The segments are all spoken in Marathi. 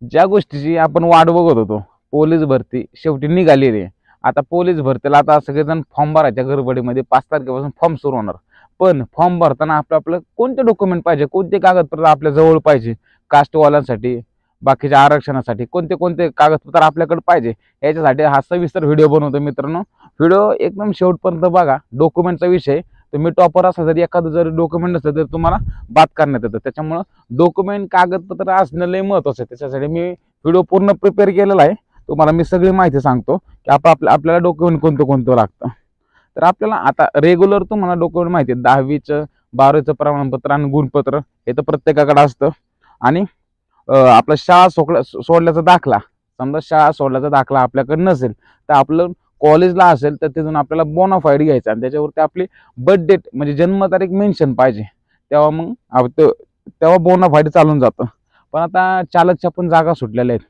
ज्या गोष्टीची आपण वाट बघत होतो, पोलीस भरती शेवटी निघाली रे. आता पोलीस भरतीला आता सगळेजण फॉर्म भरायच्या गडबडीमध्ये 5 तारखेपासून फॉर्म सुरू होणार. पण फॉर्म भरताना आपलं कोणते डॉक्युमेंट पाहिजे, कोणते कागदपत्र आपल्या जवळ पाहिजे, कास्टवाल्यांसाठी, बाकीच्या आरक्षणासाठी कोणते कोणते कागदपत्र आपल्याकडे पाहिजे, याच्यासाठी हा सविस्तर व्हिडिओ बनवतो मित्रांनो. व्हिडिओ एकदम शेवटपर्यंत बघा. डॉक्युमेंटचा विषय, तुम्ही टॉपर असला तरी एखादं जरी डॉक्युमेंट नसलं तरी तुम्हाला बात करण्यात येतं. त्याच्यामुळं डॉक्युमेंट कागदपत्र असणं लय महत्त्वाचं आहे. त्याच्यासाठी मी व्हिडिओ पूर्ण प्रिपेअर केलेला आहे. तुम्हाला मी सगळी माहिती सांगतो की आपल्याला डॉक्युमेंट कोणतं कोणतं लागतं. तर आपल्याला आता रेग्युलर तुम्हाला डॉक्युमेंट माहिती आहे, 10वीचं 12वीचं प्रमाणपत्र आणि गुणपत्र हे तर प्रत्येकाकडे असतं. आणि आपला शाळा सोडल्याचा दाखला, समजा शाळा सोडल्याचा दाखला आपल्याकडे नसेल तर आपलं कॉलेजला असेल तर तिथून आपल्याला बोनाफाईड घ्यायचा आणि त्याच्यावरती आपली बर्थ डेट म्हणजे जन्मतारीख मेन्शन पाहिजे. तेव्हा मग तेव्हा बोनाफाईड चालून जातं. पण आता चालकच्या पण जागा सुटलेल्या आहेत.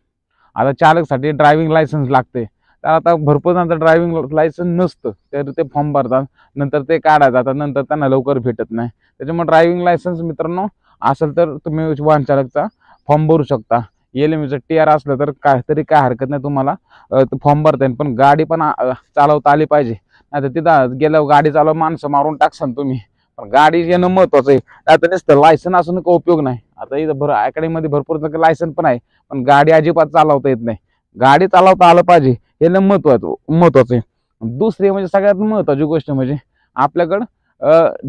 आता चालकसाठी ड्रायव्हिंग लायसन्स लागते. तर आता भरपूर जणांचं ड्रायव्हिंग लायसन्स नसतं, तर ते फॉर्म भरतात, नंतर ते काढायला जातात, नंतर त्यांना लवकर भेटत नाही. त्याच्यामुळे ड्रायव्हिंग लायसन्स मित्रांनो असेल तर तुम्ही वाहन चालकचा फॉर्म भरू शकता. LMVचं TR असलं तर काय हरकत नाही, तुम्हाला फॉर्म भरता येईल. पण गाडी पण चालवता आली पाहिजे. नाही तर तिथं गेल्यावर गाडी चालव माणसं मारून टाकसान तुम्ही. पण गाडी येणं महत्वाचं आहे. आता नुसतं लायसन असून का उपयोग नाही. आता इथं अकॅडमीमध्ये भरपूर लायसन पण आहे, पण गाडी अजिबात चालवता येत नाही. गाडी चालवता आलं पाहिजे, हे महत्वाचं आहे. दुसरी म्हणजे सगळ्यात महत्वाची गोष्ट म्हणजे आपल्याकडं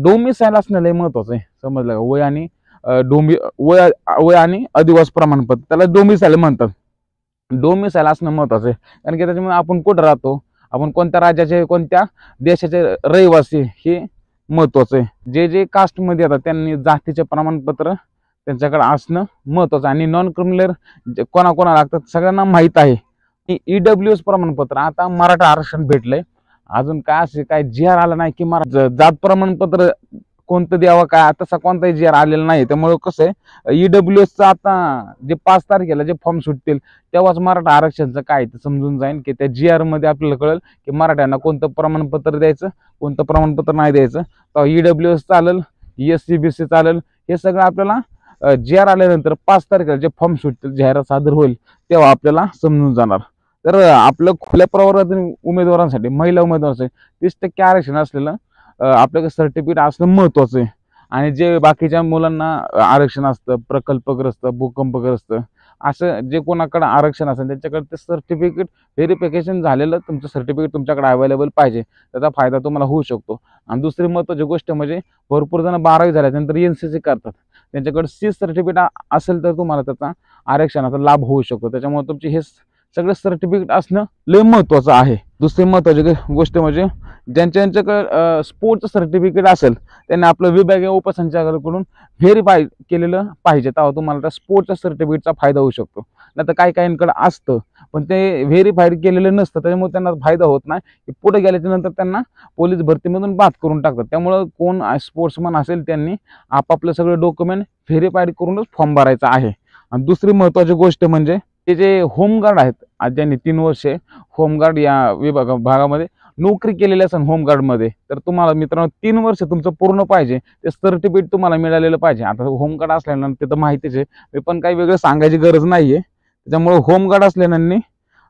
डोमिसाईल असणं लय महत्वाचं आहे. समजलं का? वय आणि अधिवास प्रमाणपत्र, त्याला डोमिसाईल म्हणतात. डोमिसाईल असणं महत्वाचं आहे. कारण की त्याच्यामुळे आपण कुठं राहतो, आपण कोणत्या राज्याचे कोणत्या देशाचे रहिवासी, हे महत्वाचं आहे. जे कास्टमध्ये येतात त्यांनी जातीचे प्रमाणपत्र त्यांच्याकडे असणं महत्वाचं आहे. आणि नॉन क्रिमिनल कोणाकोणा लागतात सगळ्यांना माहीत आहे. EWS प्रमाणपत्र, आता मराठा आरक्षण भेटलंय, अजून काय असे काय GR आला नाही की जात प्रमाणपत्र कोणतं द्यावं, काय तसा कोणताही GR आलेला नाही. त्यामुळे कसं आहे, EWSचं आता जे 5 तारखेला जे फॉर्म सुटतील तेव्हाच मराठा आरक्षणचं काय ते समजून जाईल, की त्या GR मध्ये आपल्याला कळेल की मराठ्यांना कोणतं प्रमाणपत्र द्यायचं, कोणतं प्रमाणपत्र नाही द्यायचं. तर EWS चालेल, SC-BC चालेल, हे सगळं आपल्याला GR आल्यानंतर 5 तारखेला जे फॉर्म सुटतील, जाहिरात सादर होईल तेव्हा आपल्याला समजून जाणार. तर आपलं खुल्या प्रवर्गातील उमेदवारांसाठी, महिला उमेदवारांसाठी 30% आरक्षण असलेलं आपल्याकडे सर्टिफिकेट असणं महत्वाचं आहे. आणि जे बाकीच्या मुलांना आरक्षण असतं, प्रकल्पग्रस्त, भूकंपग्रस्त, असं जे कोणाकडे आरक्षण असेल त्याच्याकडे ते सर्टिफिकेट व्हेरिफिकेशन झालेलं तुमचं सर्टिफिकेट तुमच्याकडे अवेलेबल पाहिजे. त्याचा फायदा तुम्हाला होऊ शकतो. आणि दुसरी महत्त्वाची गोष्ट म्हणजे भरपूर जण 12वी झाल्यानंतर NCC करतात, त्यांच्याकडे C सर्टिफिकेट असेल तर तुम्हाला त्याचा आरक्षणाचा लाभ होऊ शकतो. त्याच्यामुळे तुमची हे सगळं सर्टिफिकेट असणं लय महत्वाचं आहे. दुसरी महत्वाची गोष्ट म्हणजे ज्यांच्याकडे स्पोर्टचं सर्टिफिकेट असेल त्यांनी आपलं विभागीय उपसंचालकाकडून व्हेरीफाय केलेलं पाहिजे, तेव्हा तुम्हाला त्या स्पोर्टच्या सर्टिफिकेटचा फायदा होऊ शकतो. नाही तर काहींकडे असतं पण ते व्हेरीफाईड केलेलं नसतं, त्याच्यामुळे त्यांना फायदा होत नाही. पुढे गेल्याच्या नंतर त्यांना पोलीस भरतीमधून बाद करून टाकतात. त्यामुळं कोण स्पोर्ट्समन असेल त्यांनी आपापलं सगळं डॉक्युमेंट व्हेरीफाईड करूनच फॉर्म भरायचा आहे. आणि दुसरी महत्वाची गोष्ट म्हणजे ते जे होमगार्ड आहेत, आज ज्यांनी 3 वर्षे होमगार्ड या भागामध्ये नोकरी केलेली असेल होमगार्डमध्ये, तर तुम्हाला मित्रांनो 3 वर्ष तुमचं पूर्ण पाहिजे, ते सर्टिफिकेट तुम्हाला मिळालेलं पाहिजे. आता होमगार्ड असल्यानंतर ते तर माहितीच आहे, मी पण काही वेगळं सांगायची गरज नाहीये. त्याच्यामुळे होमगार्ड असल्याने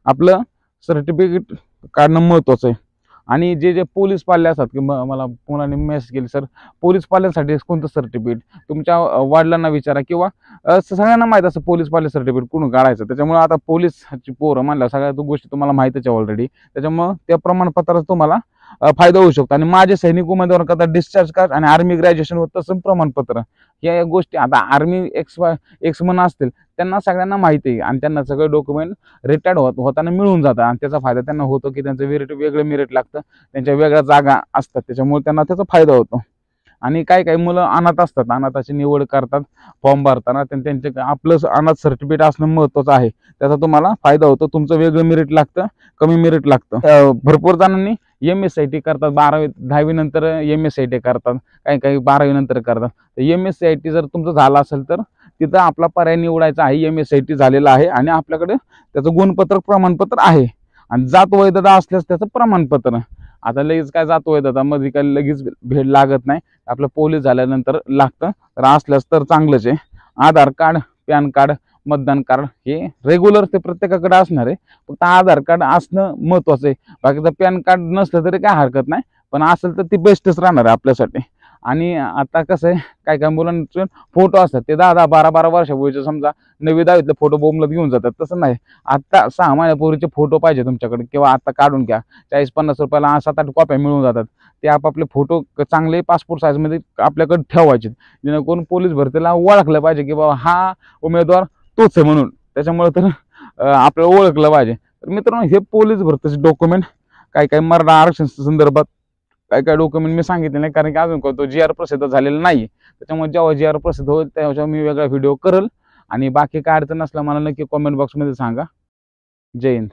आपलं सर्टिफिकेट काढणं महत्वाचं आहे. आणि जे पोलीस पाल्ले असतात, की मला मुलांनी मेसेज केली, सर पोलीस पाल्यांसाठी कोणतं सर्टिफिकेट, तुमच्या वडिलांना विचारा, किंवा सगळ्यांना माहीत असं पोलीस पाल्य सर्टिफिकेट कुठून काढायचं. त्याच्यामुळे आता पोलीसची पोरं म्हणलं सगळ्या गोष्टी तुम्हाला माहितीच आहे ऑलरेडी. त्याच्यामुळे त्या प्रमाणपत्राचा तुम्हाला फायदा होऊ शकतो. आणि माझे सैनिक उमेदवार करता डिस्चार्ज कार्ड आणि आर्मी ग्रॅज्युएशन व तसं प्रमाणपत्र, या गोष्टी आता आर्मी एक्समन असतील त्यांना सगळ्यांना माहिती आहे. आणि त्यांना सगळे डॉक्युमेंट रिटायर्ड होताना मिळून जातात. आणि त्याचा फायदा त्यांना होतो की त्यांचं वेगळं मेरिट लागतं, त्यांच्या वेगळ्या जागा असतात, त्याच्यामुळे त्यांना त्याचा फायदा होतो. आणि काही मुलं अनाथ असतात, अनाथाची निवड करतात फॉर्म भरताना, त्यांचे आपलं अनाथ सर्टिफिकेट असणं महत्वाचं आहे. त्याचा तुम्हाला फायदा होतो. तुमचं वेगळं मेरिट लागतं, कमी मेरिट लागतं. भरपूर जणांनी MSCIT करतात, 10वी नंतर MSCIT करतात, काही 12वी नंतर करतात. तर MSCIT जर तुमचं झालं असेल तर तिथं आपला पर्याय निवडायचा आहे. MSCIT झालेला आहे आणि आपल्याकडे त्याचं गुणपत्र प्रमाणपत्र आहे. आणि जात वैधता असल्यास त्याचं प्रमाणपत्र. आता लगेच काय जात वैधता मध्ये काय लगेच भेट लागत नाही, आपलं पोलीस झाल्यानंतर लागतं. तर असल्यास तर चांगलंच आहे. आधार कार्ड, पॅन कार्ड, मतदान कार्ड हे रेग्युलर ते प्रत्येकाकडे असणार आहे, फक्त आधार कार्ड असणं महत्त्वाचं आहे. बाकीचं पॅन कार्ड नसलं तरी काय हरकत नाही, पण असेल तर ती बेस्टच राहणार आहे आपल्यासाठी. आणि आता कसं आहे, काय काय मुलांचे फोटो असतात ते 10-10, 12-12 वर्षापूर्वीचे समजा 9वी-10वीतले फोटो बोंबलत घेऊन जातात. तसं नाही, आता 6 महिन्यापूर्वीचे फोटो पाहिजे तुमच्याकडे किंवा आता काढून घ्या. 40-50 रुपयाला 7-8 कॉप्या मिळून जातात. ते आपापले फोटो चांगले पासपोर्ट साईजमध्ये आपल्याकडे ठेवायचे, जेणेकरून पोलीस भरतीला ओळखलं पाहिजे की बाबा हा उमेदवार तोच आहे म्हणून. त्याच्यामुळे तर आपल्याला ओळखलं पाहिजे. तर मित्रांनो, हे पोलीस भरतीचे डॉक्युमेंट काय काय मराठा आरक्षण संदर्भात काय काय डॉक्युमेंट मी सांगितले नाही, कारण की अजून तो GR प्रसिद्ध झालेला नाही. त्याच्यामुळे जेव्हा GR प्रसिद्ध होईल तेव्हा मी वेगळा व्हिडिओ करेल. आणि बाकी काय अडचण नसलं मला नक्की कॉमेंट बॉक्समध्ये सांगा. जय हिंद.